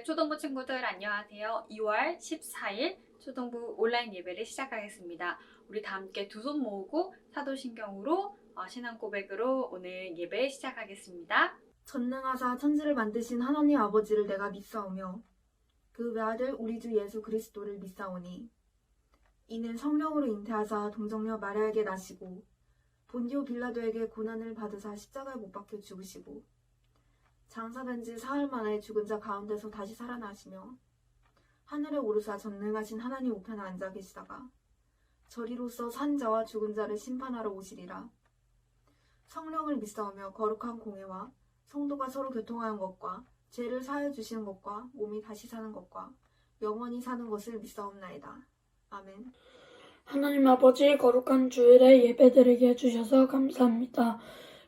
네, 초등부 친구들 안녕하세요. 2월 14일 초등부 온라인 예배를 시작하겠습니다. 우리 다 함께 두 손 모으고 사도신경으로 신앙 고백으로 오늘 예배 시작하겠습니다. 전능하사 천지를 만드신 하나님 아버지를 내가 믿사오며 그 외아들 우리 주 예수 그리스도를 믿사오니 이는 성령으로 잉태하사 동정녀 마리아에게 나시고 본디오 빌라도에게 고난을 받으사 십자가에 못 박혀 죽으시고 장사된 지 사흘 만에 죽은 자 가운데서 다시 살아나시며 하늘에 오르사 전능하신 하나님 우편에 앉아 계시다가 저리로서 산 자와 죽은 자를 심판하러 오시리라. 성령을 믿사오며 거룩한 공회와 성도가 서로 교통하는 것과 죄를 사하여 주시는 것과 몸이 다시 사는 것과 영원히 사는 것을 믿사옵나이다. 아멘. 하나님 아버지, 거룩한 주일에 예배드리게 해주셔서 감사합니다.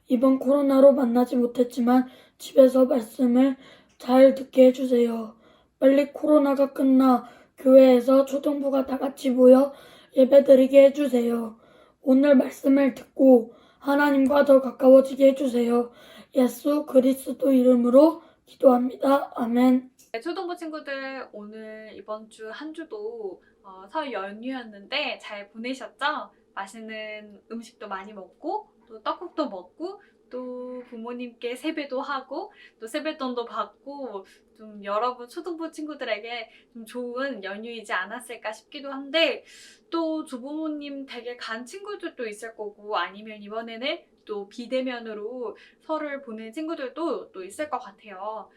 이번 코로나로 만나지 못했지만 집에서 말씀을 잘 듣게 해주세요. 빨리 코로나가 끝나 교회에서 초등부가 다 같이 모여 예배드리게 해주세요. 오늘 말씀을 듣고 하나님과 더 가까워지게 해주세요. 예수 그리스도 이름으로 기도합니다. 아멘. 네, 초등부 친구들 오늘 이번 주 한 주도 설 연휴였는데 잘 보내셨죠? 맛있는 음식도 많이 먹고 또 떡국도 먹고 또 부모님께 세배도 하고 또 세뱃돈도 받고 좀 여러분 초등부 친구들에게 좀 좋은 연휴이지 않았을까 싶기도 한데 또 조부모님 댁에 간 친구들도 있을 거고 아니면 이번에는 또 비대면으로 설을 보낸 친구들도 또 있을 것 같아요.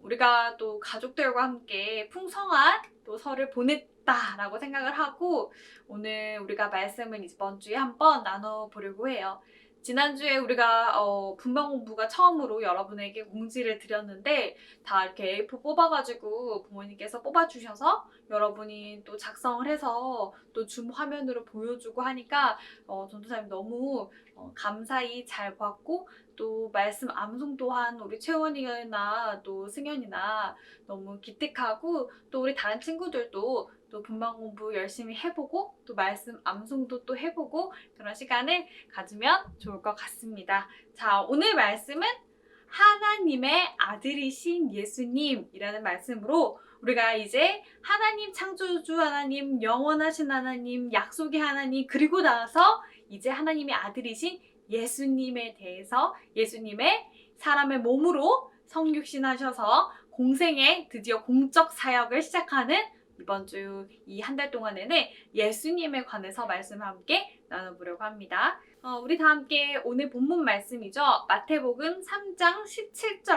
우리가 또 가족들과 함께 풍성한 또 설을 보냈다라고 생각을 하고 오늘 우리가 말씀을 이번 주에 한번 나눠보려고 해요. 지난주에 우리가 분방 공부가 처음으로 여러분에게 공지를 드렸는데 다 이렇게 A4 뽑아가지고 부모님께서 뽑아주셔서 여러분이 또 작성을 해서 또 줌 화면으로 보여주고 하니까 전도사님 너무 감사히 잘 봤고 또 말씀 암송 또한 우리 채원이나 또 승현이나 너무 기특하고 또 우리 다른 친구들도 또 분방 공부 열심히 해보고 또 말씀 암송도 또 해보고 그런 시간을 가지면 좋을 것 같습니다. 자, 오늘 말씀은 하나님의 아들이신 예수님이라는 말씀으로 우리가 이제 하나님 창조주 하나님, 영원하신 하나님, 약속의 하나님 그리고 나서 이제 하나님의 아들이신 예수님에 대해서 예수님의 사람의 몸으로 성육신 하셔서 공생의 드디어 공적 사역을 시작하는 이번 주 이 한 달 동안에는 예수님에 관해서 말씀을 함께 나눠보려고 합니다. 우리 다 함께 오늘 본문 말씀이죠. 마태복음 3장 17절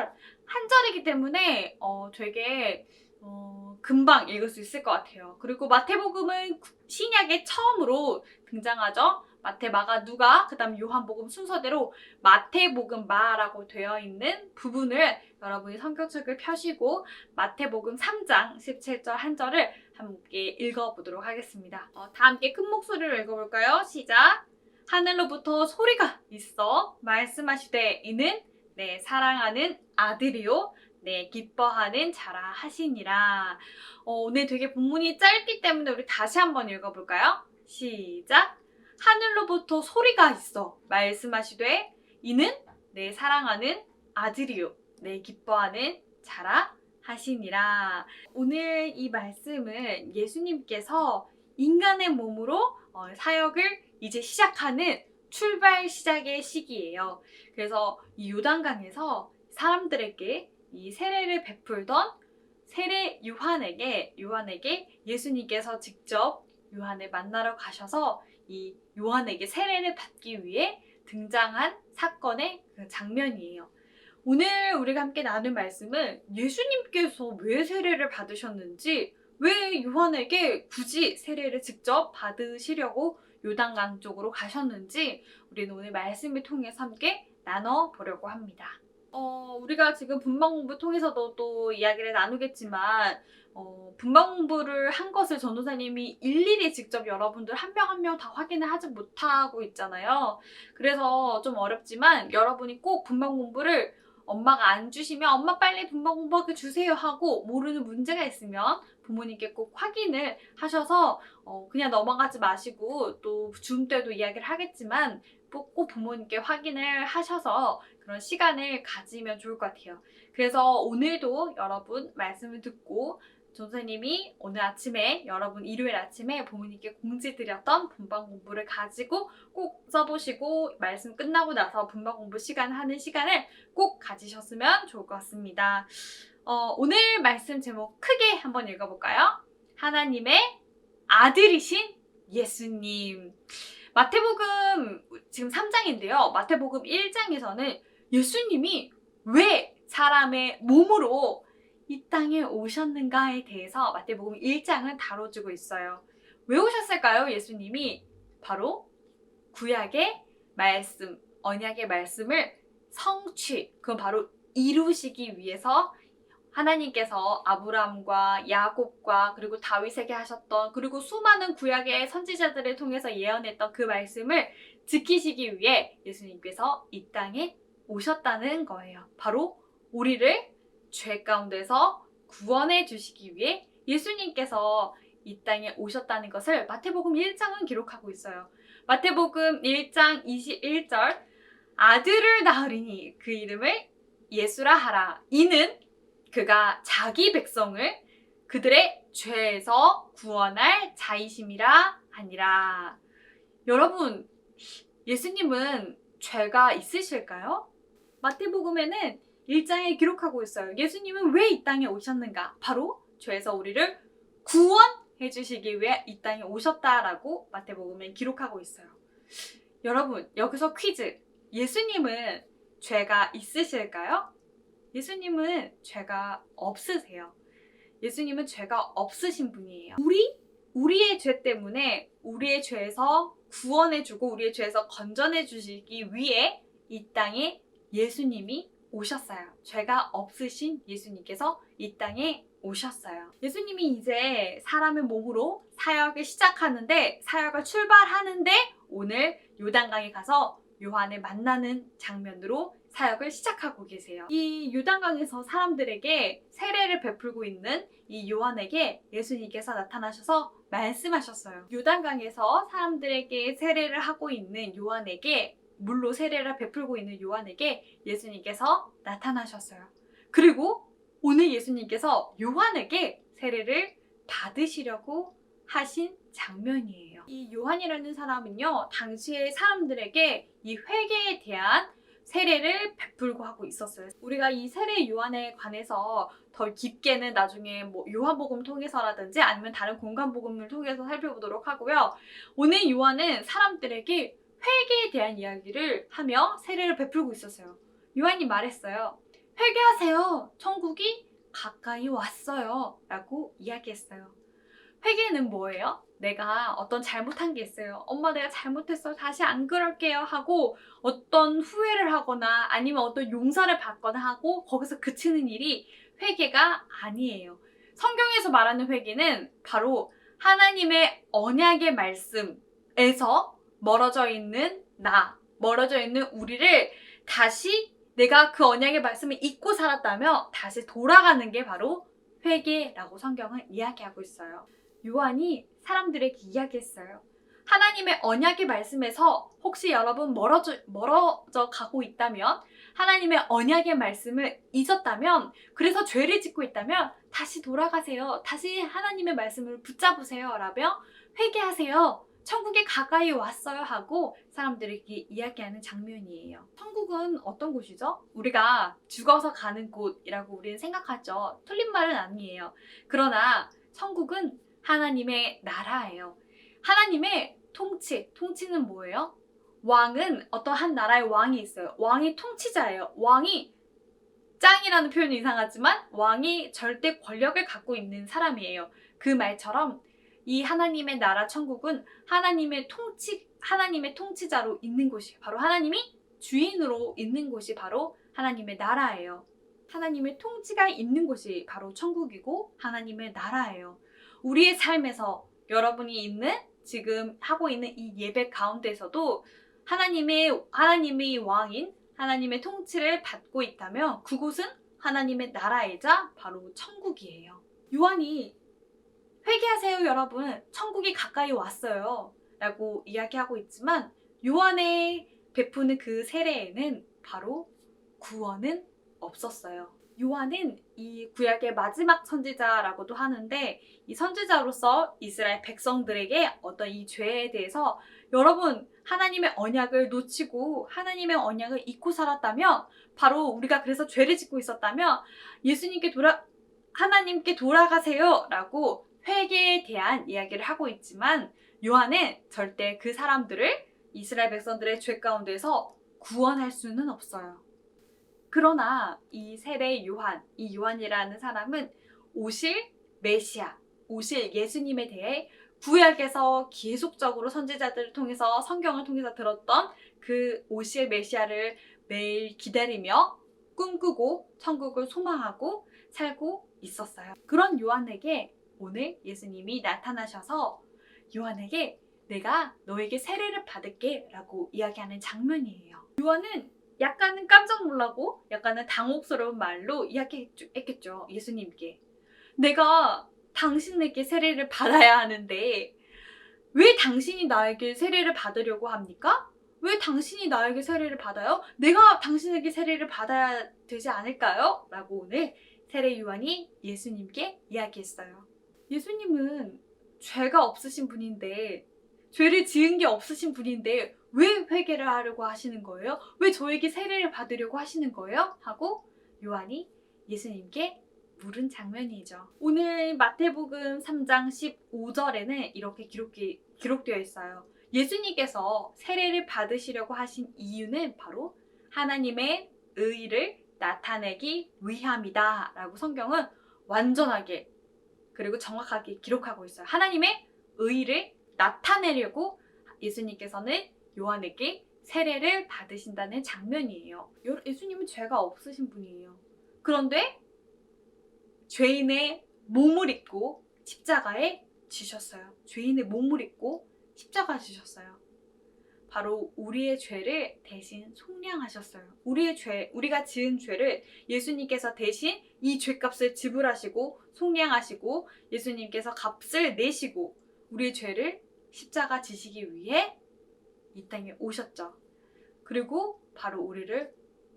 한 절이기 때문에 되게 금방 읽을 수 있을 것 같아요. 그리고 마태복음은 신약에 처음으로 등장하죠. 마태, 마가, 누가, 그 다음 요한복음 순서대로 마태복음 마라고 되어 있는 부분을 여러분이 성경책을 펴시고 마태복음 3장 17절 한 절을 함께 읽어보도록 하겠습니다. 다 함께 큰 목소리로 읽어볼까요? 시작! 하늘로부터 소리가 있어 말씀하시되 이는 내 사랑하는 아들이요 네, 기뻐하는 자라 하시니라. 오늘 되게 본문이 짧기 때문에 우리 다시 한번 읽어볼까요? 시작! 하늘로부터 소리가 있어 말씀하시되 이는 내 사랑하는 아들이요 내 기뻐하는 자라 하시니라. 오늘 이 말씀은 예수님께서 인간의 몸으로 사역을 이제 시작하는 출발 시작의 시기예요. 그래서 이 요단강에서 사람들에게 이 세례를 베풀던 세례 요한에게 예수님께서 직접 요한을 만나러 가셔서 이 요한에게 세례를 받기 위해 등장한 사건의 그 장면이에요. 오늘 우리가 함께 나눌 말씀은 예수님께서 왜 세례를 받으셨는지, 왜 요한에게 굳이 세례를 직접 받으시려고 요단강 쪽으로 가셨는지 우리는 오늘 말씀을 통해서 함께 나눠보려고 합니다. 우리가 지금 분방 공부 통해서도 또 이야기를 나누겠지만 분방 공부를 한 것을 전도사님이 일일이 직접 여러분들 한 명 한 명 다 확인을 하지 못하고 있잖아요. 그래서 좀 어렵지만 여러분이 꼭 분방 공부를 엄마가 안 주시면 엄마 빨리 분방 공부하게 주세요 하고 모르는 문제가 있으면 부모님께 꼭 확인을 하셔서 그냥 넘어가지 마시고 또 줌 때도 이야기를 하겠지만 꼭 부모님께 확인을 하셔서 그런 시간을 가지면 좋을 것 같아요. 그래서 오늘도 여러분 말씀을 듣고 전사님이 오늘 아침에 여러분 일요일 아침에 부모님께 공지 드렸던 분방 공부를 가지고 꼭 써보시고 말씀 끝나고 나서 분방 공부 시간 하는 시간을 꼭 가지셨으면 좋을 것 같습니다. 오늘 말씀 제목 크게 한번 읽어볼까요? 하나님의 아들이신 예수님. 마태복음 지금 3장인데요. 마태복음 1장에서는 예수님이 왜 사람의 몸으로 이 땅에 오셨는가에 대해서 마태복음 1장은 다뤄주고 있어요. 왜 오셨을까요? 예수님이 바로 구약의 말씀, 언약의 말씀을 성취, 그건 바로 이루시기 위해서 하나님께서 아브라함과 야곱과 그리고 다윗에게 하셨던, 그리고 수많은 구약의 선지자들을 통해서 예언했던 그 말씀을 지키시기 위해 예수님께서 이 땅에 오셨다는 거예요. 바로 우리를 죄 가운데서 구원해 주시기 위해 예수님께서 이 땅에 오셨다는 것을 마태복음 1장은 기록하고 있어요. 마태복음 1장 21절, 아들을 낳으리니 그 이름을 예수라 하라. 이는 그가 자기 백성을 그들의 죄에서 구원할 자이심이라 하니라. 여러분, 예수님은 죄가 있으실까요? 마태복음에는 1장에 기록하고 있어요. 예수님은 왜 이 땅에 오셨는가? 바로 죄에서 우리를 구원해 주시기 위해 이 땅에 오셨다라고 마태복음에 기록하고 있어요. 여러분, 여기서 퀴즈. 예수님은 죄가 있으실까요? 예수님은 죄가 없으세요. 예수님은 죄가 없으신 분이에요. 우리의 죄 때문에 우리의 죄에서 구원해주고 우리의 죄에서 건져내 주시기 위해 이 땅에 예수님이 오셨어요. 죄가 없으신 예수님께서 이 땅에 오셨어요. 예수님이 이제 사람의 몸으로 사역을 시작하는데, 사역을 출발하는데 오늘 요단강에 가서 요한을 만나는 장면으로 사역을 시작하고 계세요. 이 요단강에서 사람들에게 세례를 베풀고 있는 이 요한에게 예수님께서 나타나셔서 말씀하셨어요. 요단강에서 사람들에게 세례를 하고 있는 요한에게, 물로 세례를 베풀고 있는 요한에게 예수님께서 나타나셨어요. 그리고 오늘 예수님께서 요한에게 세례를 받으시려고 하신 장면이에요. 이 요한이라는 사람은요, 당시의 사람들에게 이 회개에 대한 세례를 베풀고 하고 있었어요. 우리가 이 세례 요한에 관해서 더 깊게는 나중에 뭐 요한복음 통해서라든지 아니면 다른 공간복음을 통해서 살펴보도록 하고요. 오늘 요한은 사람들에게 회개에 대한 이야기를 하며 세례를 베풀고 있었어요. 요한이 말했어요. 회개하세요. 천국이 가까이 왔어요. 라고 이야기했어요. 회개는 뭐예요? 내가 어떤 잘못한 게 있어요. 엄마, 내가 잘못했어요. 다시 안 그럴게요. 하고 어떤 후회를 하거나 아니면 어떤 용서를 받거나 하고 거기서 그치는 일이 회개가 아니에요. 성경에서 말하는 회개는 바로 하나님의 언약의 말씀에서 멀어져 있는 멀어져 있는 우리를 다시, 내가 그 언약의 말씀을 잊고 살았다며 다시 돌아가는 게 바로 회개라고 성경은 이야기하고 있어요. 요한이 사람들에게 이야기했어요. 하나님의 언약의 말씀에서 혹시 여러분 멀어져 가고 있다면, 하나님의 언약의 말씀을 잊었다면, 그래서 죄를 짓고 있다면 다시 돌아가세요. 다시 하나님의 말씀을 붙잡으세요. 라며 회개하세요. 천국에 가까이 왔어요. 하고 사람들에게 이야기하는 장면이에요. 천국은 어떤 곳이죠? 우리가 죽어서 가는 곳이라고 우리는 생각하죠. 틀린 말은 아니에요. 그러나 천국은 하나님의 나라예요. 하나님의 통치는 뭐예요? 왕은 어떤 한 나라의 왕이 있어요. 왕이 통치자예요. 왕이, 짱이라는 표현이 이상하지만 왕이 절대 권력을 갖고 있는 사람이에요. 그 말처럼 이 하나님의 나라 천국은 하나님의 통치자로 있는 곳이에요. 바로 하나님이 주인으로 있는 곳이 바로 하나님의 나라예요. 하나님의 통치가 있는 곳이 바로 천국이고 하나님의 나라예요. 우리의 삶에서 여러분이 지금 하고 있는 이 예배 가운데서도 하나님의 왕인 하나님의 통치를 받고 있다면 그곳은 하나님의 나라이자 바로 천국이에요. 요한이 회개하세요 여러분, 천국이 가까이 왔어요 라고 이야기하고 있지만 요한의 베푸는 그 세례에는 바로 구원은 없었어요. 요한은 이 구약의 마지막 선지자라고도 하는데 이 선지자로서 이스라엘 백성들에게 어떤 이 죄에 대해서 여러분 하나님의 언약을 놓치고 하나님의 언약을 잊고 살았다면 바로 우리가 그래서 죄를 짓고 있었다면 하나님께 돌아가세요 라고 회개에 대한 이야기를 하고 있지만 요한은 절대 그 사람들을 이스라엘 백성들의 죄 가운데서 구원할 수는 없어요. 그러나 이 세례 요한, 이 요한이라는 사람은 오실 메시아, 오실 예수님에 대해 구약에서 계속적으로 선지자들을 통해서 성경을 통해서 들었던 그 오실 메시아를 매일 기다리며 꿈꾸고 천국을 소망하고 살고 있었어요. 그런 요한에게 오늘 예수님이 나타나셔서 요한에게 내가 너에게 세례를 받을게 라고 이야기하는 장면이에요. 요한은 약간은 깜짝 놀라고 약간은 당혹스러운 말로 이야기했겠죠. 예수님께. 내가 당신에게 세례를 받아야 하는데 왜 당신이 나에게 세례를 받으려고 합니까? 왜 당신이 나에게 세례를 받아요? 내가 당신에게 세례를 받아야 되지 않을까요? 라고 오늘 세례 요한이 예수님께 이야기했어요. 예수님은 죄가 없으신 분인데 죄를 지은 게 없으신 분인데 왜 회개를 하려고 하시는 거예요? 왜 저에게 세례를 받으려고 하시는 거예요? 하고 요한이 예수님께 물은 장면이죠. 오늘 마태복음 3장 15절에는 이렇게 기록되어 있어요. 예수님께서 세례를 받으시려고 하신 이유는 바로 하나님의 의를 나타내기 위함이다 라고 성경은 완전하게 그리고 정확하게 기록하고 있어요. 하나님의 의를 나타내려고 예수님께서는 요한에게 세례를 받으신다는 장면이에요. 예수님은 죄가 없으신 분이에요. 그런데 죄인의 몸을 입고 십자가에 지셨어요. 죄인의 몸을 입고 십자가에 지셨어요. 바로 우리의 죄를 대신 속량하셨어요. 우리가 지은 죄를 예수님께서 대신 이 죄값을 지불하시고 속량하시고 예수님께서 값을 내시고 우리의 죄를 십자가 지시기 위해 이 땅에 오셨죠. 그리고 바로 우리를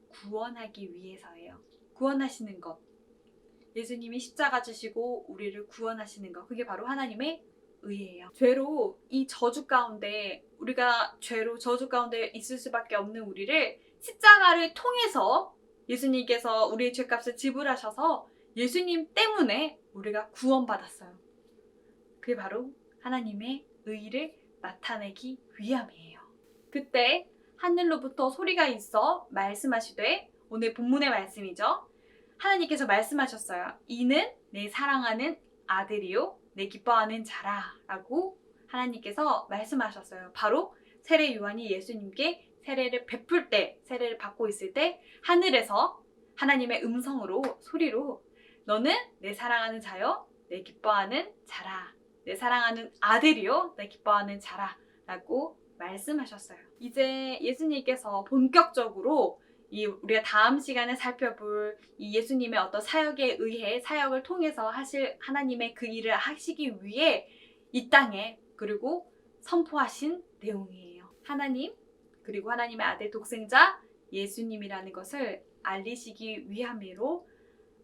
구원하기 위해서예요. 구원하시는 것. 예수님이 십자가 지시고 우리를 구원하시는 것. 그게 바로 하나님의 의예요. 죄로 이 저주 가운데 우리가 죄로 저주 가운데 있을 수밖에 없는 우리를 십자가를 통해서 예수님께서 우리의 죄값을 지불하셔서 예수님 때문에 우리가 구원받았어요. 그게 바로 하나님의 의를 나타내기 위함이에요. 그때 하늘로부터 소리가 있어 말씀하시되 오늘 본문의 말씀이죠. 하나님께서 말씀하셨어요. 이는 내 사랑하는 아들이요 내 기뻐하는 자라 라고 하나님께서 말씀하셨어요. 바로 세례 요한이 예수님께 세례를 베풀 때 세례를 받고 있을 때 하늘에서 하나님의 음성으로 소리로 너는 내 사랑하는 자요 내 기뻐하는 자라 내 사랑하는 아들이요 내 기뻐하는 자라 라고 말씀하셨어요. 이제 예수님께서 본격적으로 우리가 다음 시간에 살펴볼 이 예수님의 어떤 사역에 의해 사역을 통해서 하실 하나님의 그 일을 하시기 위해 이 땅에 그리고 선포하신 내용이에요. 하나님 그리고 하나님의 아들 독생자 예수님이라는 것을 알리시기 위함으로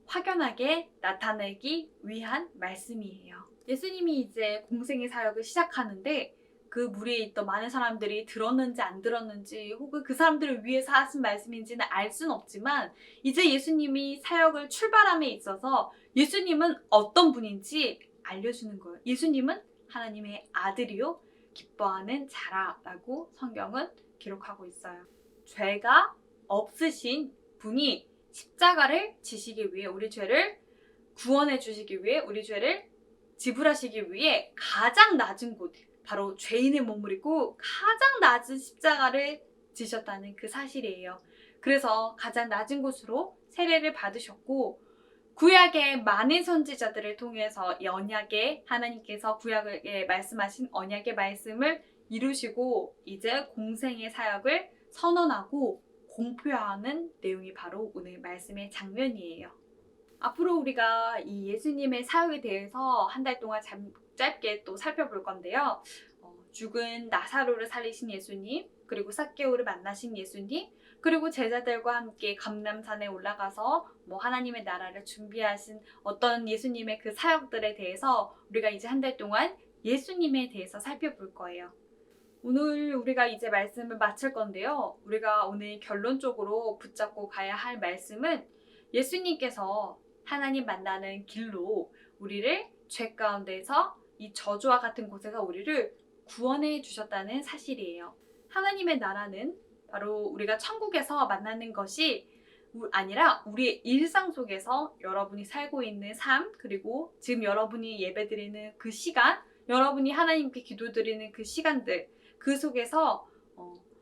확연하게 나타내기 위한 말씀이에요. 예수님이 이제 공생의 사역을 시작하는데 그 무리에 있던 많은 사람들이 들었는지 안 들었는지 혹은 그 사람들을 위해서 하신 말씀인지는 알 수는 없지만 이제 예수님이 사역을 출발함에 있어서 예수님은 어떤 분인지 알려주는 거예요. 예수님은 하나님의 아들이요 기뻐하는 자라라고 성경은 기록하고 있어요. 죄가 없으신 분이 십자가를 지시기 위해 우리 죄를 구원해 주시기 위해 우리 죄를 지불하시기 위해 가장 낮은 곳 바로 죄인의 몸을 입고 가장 낮은 십자가를 지셨다는 그 사실이에요. 그래서 가장 낮은 곳으로 세례를 받으셨고 구약의 많은 선지자들을 통해서 이 언약의 하나님께서 구약에 말씀하신 언약의 말씀을 이루시고 이제 공생의 사역을 선언하고 공표하는 내용이 바로 오늘 말씀의 장면이에요. 앞으로 우리가 이 예수님의 사역에 대해서 한 달 동안 짧게 또 살펴볼 건데요. 죽은 나사로를 살리신 예수님, 그리고 삭개오를 만나신 예수님, 그리고 제자들과 함께 감람산에 올라가서 하나님의 나라를 준비하신 어떤 예수님의 그 사역들에 대해서 우리가 이제 한 달 동안 예수님에 대해서 살펴볼 거예요. 오늘 우리가 이제 말씀을 마칠 건데요. 우리가 오늘 결론적으로 붙잡고 가야 할 말씀은 예수님께서 하나님 만나는 길로 우리를 죄 가운데서 이 저주와 같은 곳에서 우리를 구원해 주셨다는 사실이에요. 하나님의 나라는 바로 우리가 천국에서 만나는 것이 아니라 우리의 일상 속에서 여러분이 살고 있는 삶, 그리고 지금 여러분이 예배드리는 그 시간, 여러분이 하나님께 기도드리는 그 시간들, 그 속에서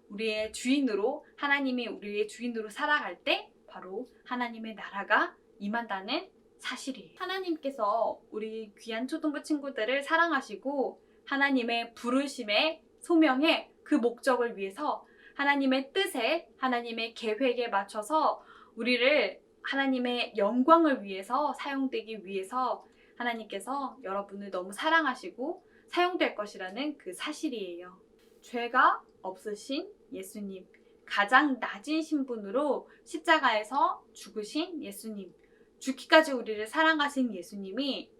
우리의 주인으로, 하나님이 우리의 주인으로 살아갈 때 바로 하나님의 나라가 임한다는 사실이에요. 하나님께서 우리 귀한 초등부 친구들을 사랑하시고 하나님의 부르심의 소명의 그 목적을 위해서 하나님의 뜻에, 하나님의 계획에 맞춰서 우리를 하나님의 영광을 위해서 사용되기 위해서 하나님께서 여러분을 너무 사랑하시고 사용될 것이라는 그 사실이에요. 죄가 없으신 예수님, 가장 낮은 신분으로 십자가에서 죽으신 예수님, 죽기까지 우리를 사랑하신 예수님이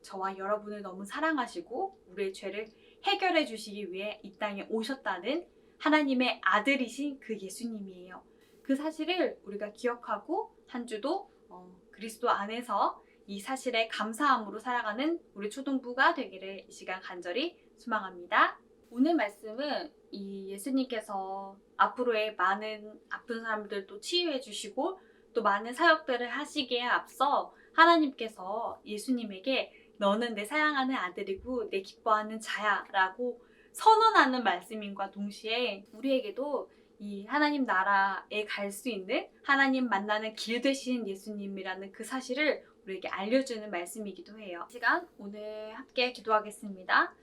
저와 여러분을 너무 사랑하시고 우리의 죄를 해결해 주시기 위해 이 땅에 오셨다는 하나님의 아들이신 그 예수님이에요. 그 사실을 우리가 기억하고 한 주도 그리스도 안에서 이 사실에 감사함으로 살아가는 우리 초등부가 되기를 이 시간 간절히 소망합니다. 오늘 말씀은 이 예수님께서 앞으로의 많은 아픈 사람들도 치유해 주시고 또 많은 사역들을 하시기에 앞서 하나님께서 예수님에게 너는 내 사랑하는 아들이고 내 기뻐하는 자야 라고 선언하는 말씀인과 동시에 우리에게도 이 하나님 나라에 갈 수 있는 하나님 만나는 길 되신 예수님이라는 그 사실을 우리에게 알려주는 말씀이기도 해요. 이 시간 오늘 함께 기도하겠습니다.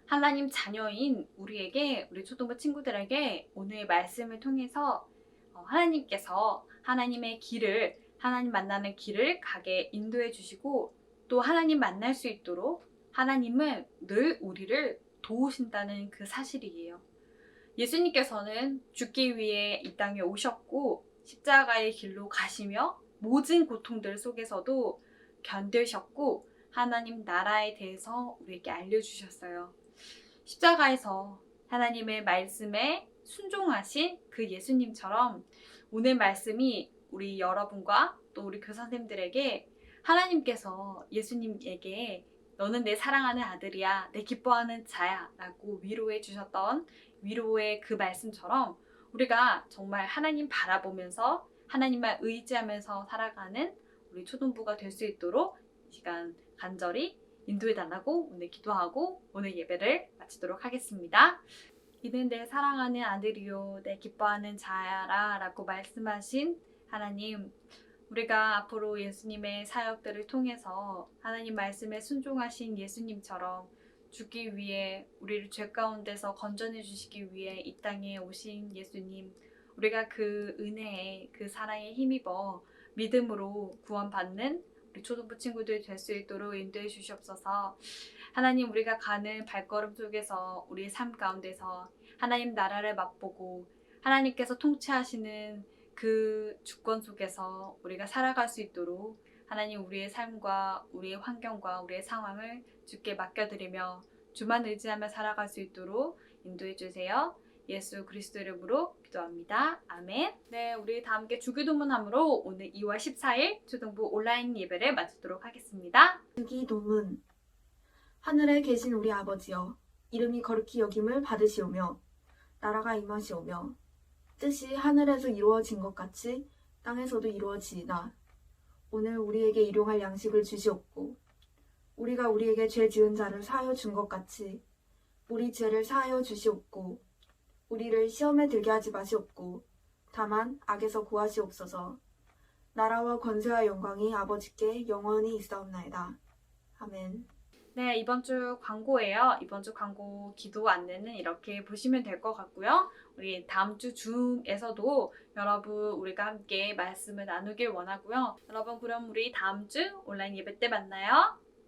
하나님 자녀인 우리에게, 우리 초등부 친구들에게 오늘 말씀을 통해서 하나님께서 하나님의 길을, 하나님 만나는 길을 가게 인도해 주시고 또 하나님 만날 수 있도록 하나님은 늘 우리를 도우신다는 그 사실이에요. 예수님께서는 죽기 위해 이 땅에 오셨고 십자가의 길로 가시며 모든 고통들 속에서도 견디셨고 하나님 나라에 대해서 우리에게 알려주셨어요. 십자가에서 하나님의 말씀에 순종하신 그 예수님처럼 오늘 말씀이 우리 여러분과 또 우리 교사님들에게 하나님께서 예수님에게 너는 내 사랑하는 아들이야, 내 기뻐하는 자야 라고 위로해 주셨던 위로의 그 말씀처럼 우리가 정말 하나님 바라보면서 하나님만 의지하면서 살아가는 우리 초등부가 될 수 있도록 이 시간 간절히 인도해 달라고 오늘 기도하고 오늘 예배를 마치도록 하겠습니다. 이는 내 사랑하는 아들이요 내 기뻐하는 자야라 라고 말씀하신 하나님, 우리가 앞으로 예수님의 사역들을 통해서 하나님 말씀에 순종하신 예수님처럼 죽기 위해 우리를 죄 가운데서 건져내 주시기 위해 이 땅에 오신 예수님, 우리가 그 은혜에 그 사랑에 힘입어 믿음으로 구원받는 우리 초등부 친구들 될 수 있도록 인도해 주시옵소서. 하나님, 우리가 가는 발걸음 속에서 우리의 삶 가운데서 하나님 나라를 맛보고 하나님께서 통치하시는 그 주권 속에서 우리가 살아갈 수 있도록 하나님 우리의 삶과 우리의 환경과 우리의 상황을 주께 맡겨드리며 주만 의지하며 살아갈 수 있도록 인도해 주세요. 예수 그리스도 이름으로 기도합니다. 아멘. 네, 우리 다 함께 주기도문함으로 오늘 2월 14일 초등부 온라인 예배를 마치도록 하겠습니다. 주기도문. 하늘에 계신 우리 아버지여, 이름이 거룩히 여김을 받으시오며 나라가 임하시오며 뜻이 하늘에서 이루어진 것 같이 땅에서도 이루어지이다. 오늘 우리에게 일용할 양식을 주시옵고 우리가 우리에게 죄 지은 자를 사하여 준 것 같이 우리 죄를 사하여 주시옵고 우리를 시험에 들게 하지 마시옵고 다만 악에서 구하시옵소서. 나라와 권세와 영광이 아버지께 영원히 있사옵나이다. 아멘. 네, 이번 주 광고예요. 이번 주 광고 기도 안내는 이렇게 보시면 될 것 같고요. 우리 다음 주 줌에서도 여러분 우리가 함께 말씀을 나누길 원하고요. 여러분 그럼 우리 다음 주 온라인 예배 때 만나요.